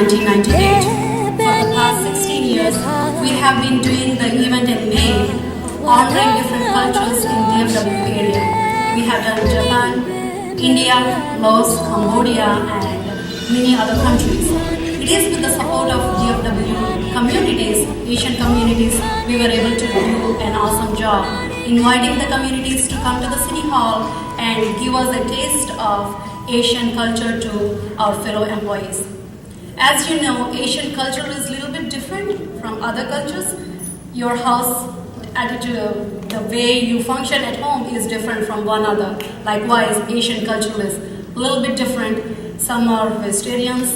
1998. For the past 16 years, we have been doing the event in May, honoring different cultures in DFW area. We have done Japan, India, Laos, Cambodia, and many other countries. It is with the support of DFW communities, Asian communities, we were able to do an awesome job inviting the communities to come to the City Hall and give us a taste of Asian culture to our fellow employees. As you know, Asian culture is a little bit different from other cultures. Your house attitude, the way you function at home is different from one another. Likewise, Asian culture is a little bit different. Some are vegetarians,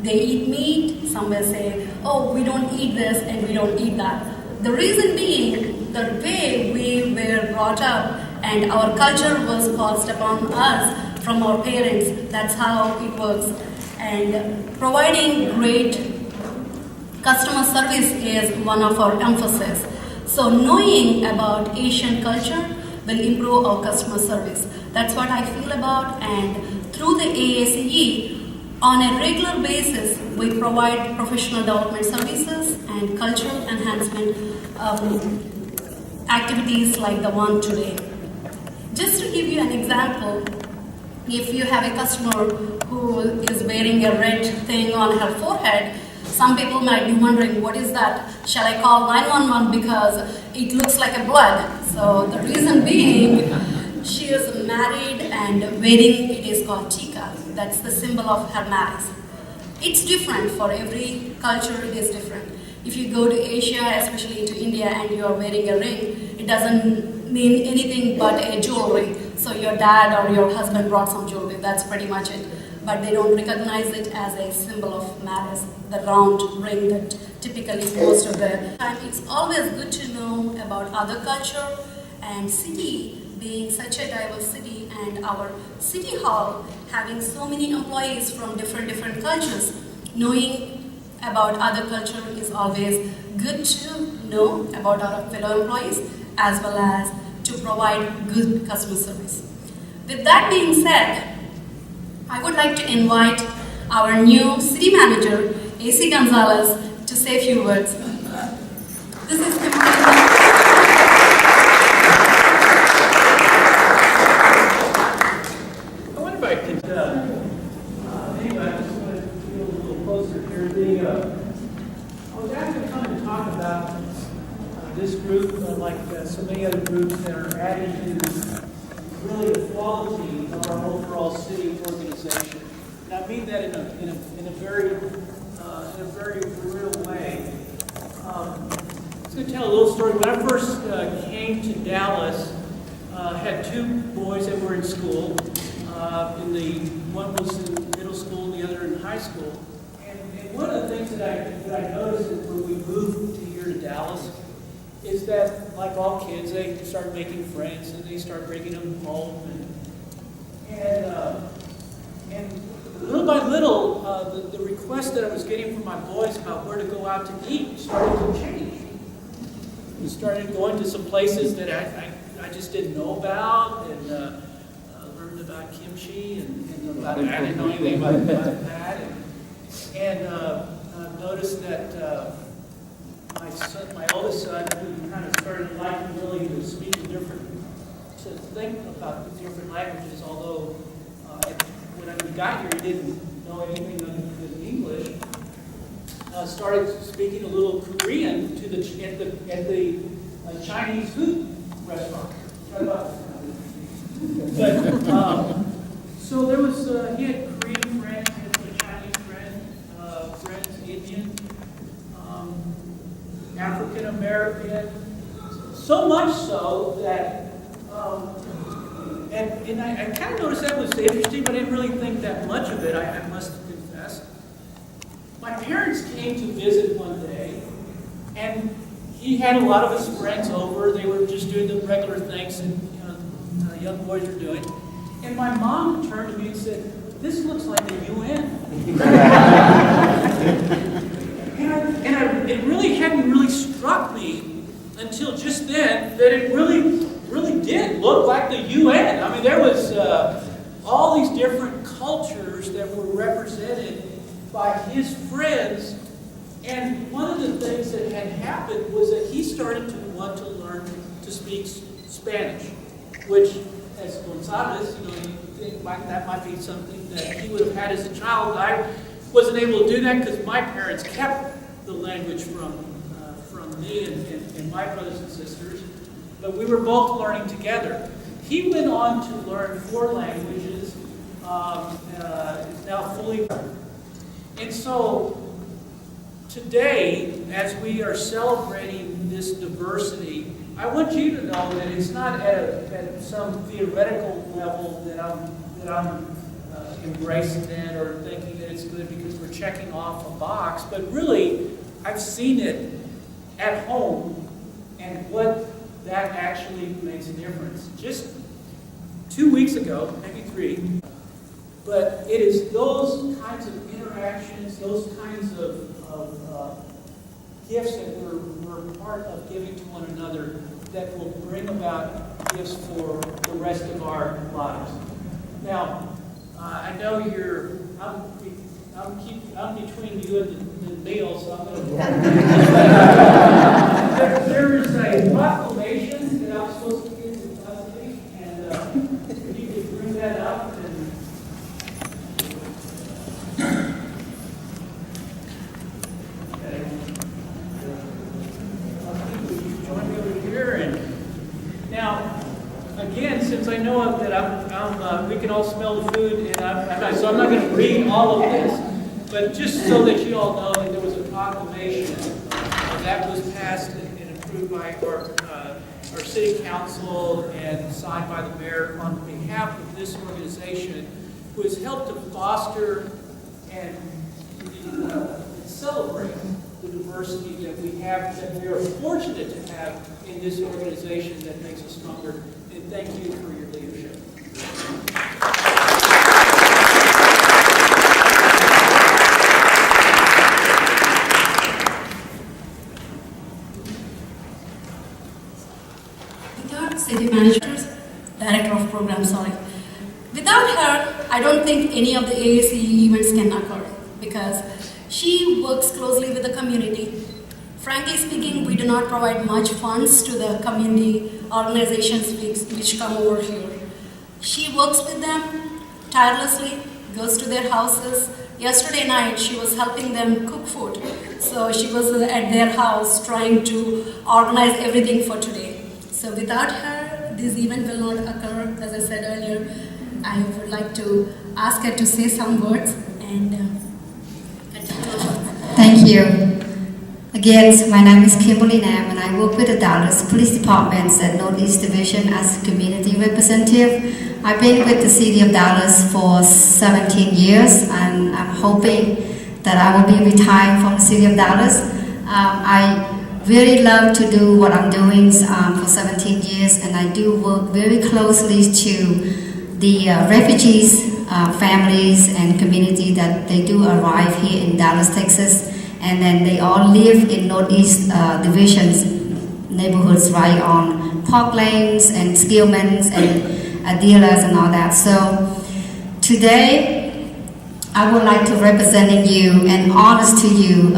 they eat meat, some will say, oh, we don't eat this and we don't eat that. The reason being, the way we were brought up and our culture was passed upon us from our parents, that's how it works. And providing great customer service is one of our emphasis. So knowing about Asian culture will improve our customer service. That's what I feel about, and through the AAACE, on a regular basis, we provide professional development services and cultural enhancement activities like the one today. Just to give you an example, if you have a customer who is wearing a red thing on her forehead, some people might be wondering, what is that? Shall I call 911 because it looks like a blood? So the reason being, she is married and wearing, it is called tika. That's the symbol of her marriage. It's different for every culture, it is different. If you go to Asia, especially to India, and you are wearing a ring, it doesn't mean anything but a jewelry. So your dad or your husband brought some jewelry, that's pretty much it. But they don't recognize it as a symbol of marriage, the round ring that typically most of the time. It's always good to know about other culture, and city being such a diverse city, and our city hall having so many employees from different cultures, knowing about other culture is always good to know about our fellow employees as well as to provide good customer service. With that being said, I would like to invite our new city manager, AC Gonzalez, to say a few words. This is Anyway, I just want to get a little closer here. I was asked to come and talk about this group, like so many other groups that are adding to really the quality of our overall city organization. And I mean that in a very real way. I'm just going to tell a little story. When I first came to Dallas, I had two boys that were in school. One was in middle school, the other in high school. And one of the things that I noticed is when we moved here to Dallas is that, like all kids, they start making friends and they start bringing them home. And little by little, the request that I was getting from my boys about where to go out to eat started to change. We started going to some places that I just didn't know about, and learned about kimchi and about I didn't know anything about that. And noticed that my oldest son, who kind of started liking really to speak to think about different languages, although when we got here he didn't know anything other than English, started speaking a little Korean at the Chinese food restaurant. But so there was he had Korean friends, he had Chinese friends, Indian, African American, so much so that and I kind of noticed that was interesting, but I didn't really think that much of it. I must confess. My parents came to visit one day, and he had a lot of his friends over. They were just doing the regular things that young boys are doing. And my mom turned to me and said, "This looks like the UN." It really hadn't really struck me until just then that it really did look like the UN. I mean, there was all these different cultures that were represented by his friends. And one of the things that had happened was that he started to want to learn to speak Spanish, which, as Gonzalez, you think that might be something that he would have had as a child. I wasn't able to do that because my parents kept the language from me and my brothers and sisters, but we were both learning together. He went on to learn 4 languages, is now fully. And so today, as we are celebrating this diversity, I want you to know that it's not at some theoretical level that I'm embracing it or thinking that it's good because we're checking off a box, but really, I've seen it at home and what that actually makes a difference. Just 2 weeks ago, maybe 3, but it is those kinds of interactions, those kinds of gifts that we're part of giving to one another that will bring about gifts for the rest of our lives. Now, I know I'm between you and the meal, so I'm going to. There is a proclamation that I'm supposed to give to Leslie, and if you could bring that up. Now, again, since I know that we can all smell the food, and so I'm not going to read all of this, but just so that you all know that there was a proclamation that was passed and approved by our city council and signed by the mayor on behalf of this organization, who has helped to foster and celebrate the diversity that we have, that we are fortunate to have in this organization that makes us stronger. And thank you for your leadership. Without city managers, director of program, without her, I don't think any of the AACE events can occur because she works closely with the community. Frankly speaking, we do not provide much funds to the community organizations which come over here. She works with them tirelessly, goes to their houses. Yesterday night, she was helping them cook food. So she was at their house trying to organize everything for today. So without her, this event will not occur. As I said earlier, I would like to ask her to say some words and Thank you. Again, my name is Kimberly Nam and I work with the Dallas Police Department's at Northeast Division as a community representative. I've been with the City of Dallas for 17 years and I'm hoping that I will be retired from the City of Dallas. I really love to do what I'm doing for 17 years and I do work very closely to the refugees, families and community that they do arrive here in Dallas, Texas. And then they all live in Northeast Division's neighborhoods right on Park Lanes and Skillmans and dealers and all that. So today I would like to represent you and honest to you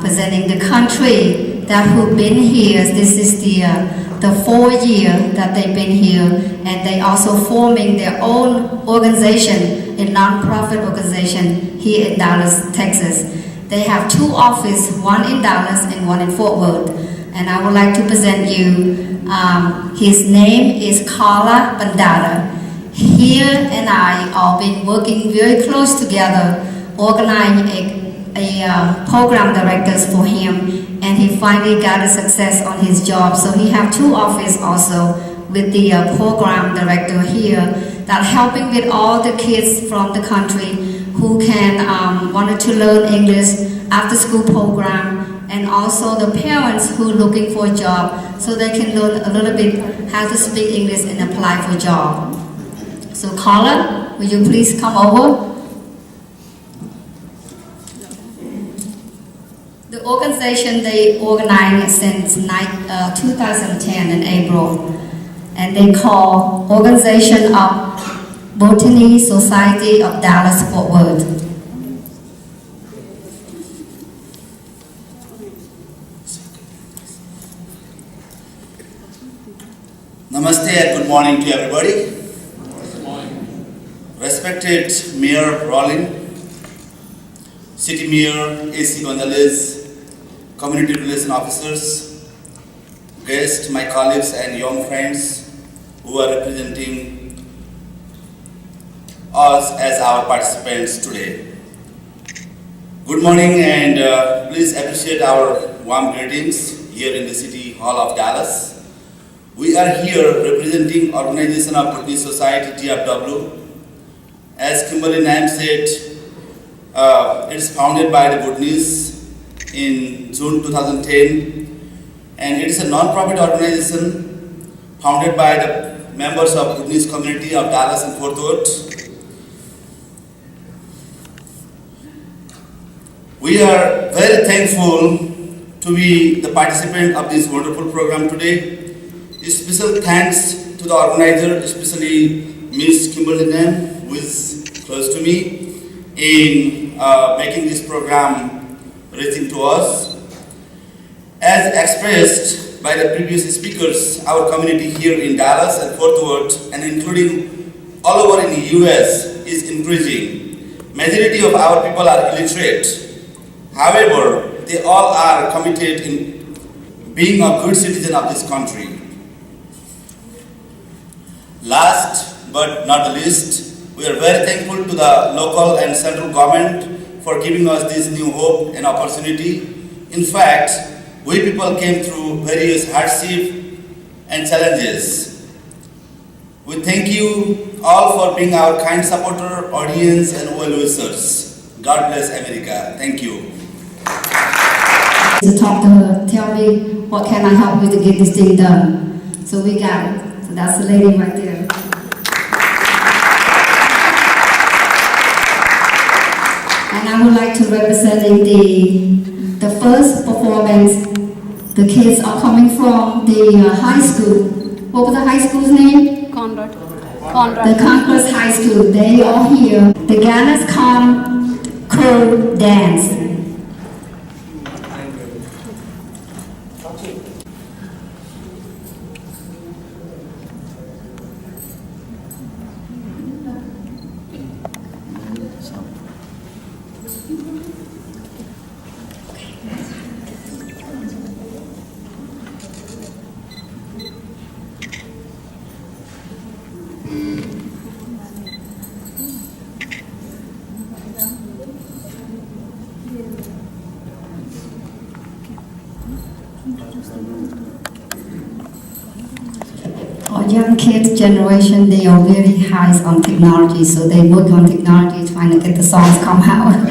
presenting the country that who've been here. This is the 4th year that they've been here, and they also forming their own organization, a non-profit organization here in Dallas, Texas. They have 2 offices, one in Dallas and one in Fort Worth. And I would like to present you, his name is Carla Bandada. He and I have been working very close together, organizing a program directors for him, and he finally got a success on his job. So he have 2 offices also with the program director here that helping with all the kids from the country who can wanted to learn English after school program, and also the parents who are looking for a job so they can learn a little bit how to speak English and apply for a job. So Carla, will you please come over? The organization they organized since 2010 in April, and they call Organization of Botany Society of Dallas Fort Worth. Namaste and good morning to everybody. Respected Mayor Rollin, City Mayor AC Gonzalez, Community Relation Officers, guests, my colleagues and young friends who are representing us as our participants today. Good morning and please appreciate our warm greetings here in the City Hall of Dallas. We are here representing Organization of Bhutanese Society, TFW. As Kimberly Nam said, it is founded by the Bhutanese in June 2010, and it is a non-profit organization founded by the members of Bhutanese community of Dallas and Fort Worth. We are very thankful to be the participant of this wonderful program today. Special thanks to the organizer, especially Ms. Kimberly Nam, who is close to me, in making this program reaching to us. As expressed by the previous speakers, our community here in Dallas and Fort Worth, and including all over in the US, is increasing. Majority of our people are illiterate. However, they all are committed in being a good citizen of this country. Last but not the least, we are very thankful to the local and central government for giving us this new hope and opportunity. In fact, we people came through various hardships and challenges. We thank you all for being our kind supporter, audience and well-wishers. God bless America. Thank you. To talk to her, tell me what can I help you to get this thing done. So we got it. So that's the lady right there. And I would like to represent the first performance. The kids are coming from the high school. What was the high school's name? Conrad. The Conquest High School. They are here. The Ghana's Crow Dance. Our young kids generation, they are very high on technology, so they work on technology trying to get the songs come out.